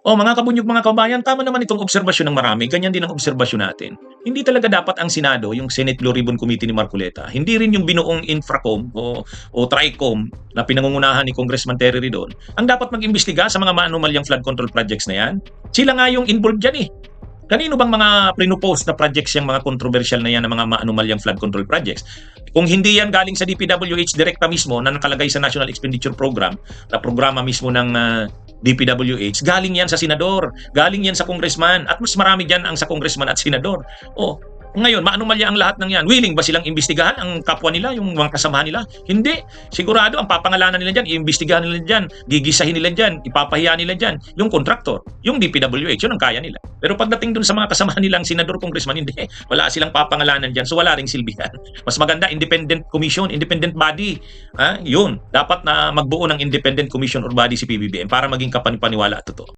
Mga kabunyog, mga kabayan, tama naman itong obserbasyon ng marami, ganyan din ang obserbasyon natin. Hindi talaga dapat ang Senado, yung Senate Blue Ribbon Committee ni Marcoleta, hindi rin yung binuong Infracom o Tricom na pinangungunahan ni Congressman Terry Ridon, ang dapat mag-imbestiga sa mga maanumalyang flood control projects na yan. Sila nga yung involved dyan eh. Kanino bang mga prinopose na projects yung mga controversial na yan na mga maanumalyang flood control projects? Kung hindi yan galing sa DPWH direkta mismo na nakalagay sa National Expenditure Program, na programa mismo ng DPWH, galing yan sa senador, galing yan sa congressman, at mas marami dyan ang sa congressman at senador. Ngayon, maanumalya ang lahat ng yan. Willing ba silang imbestigahan ang kapwa nila, yung mga kasamahan nila? Hindi. Sigurado, ang papangalanan nila dyan, iimbestigahan nila dyan, gigisahin nila dyan, ipapahiya nila dyan, yung contractor, yung DPWH, yun ang kaya nila. Pero pagdating dun sa mga kasamahan nilang senador, congressman, hindi. Wala silang papangalanan dyan, so wala ring silbihan. Mas maganda, independent commission, independent body. Yun. Dapat na magbuo ng independent commission or body si PBBM para maging kapanipaniwala at totoo.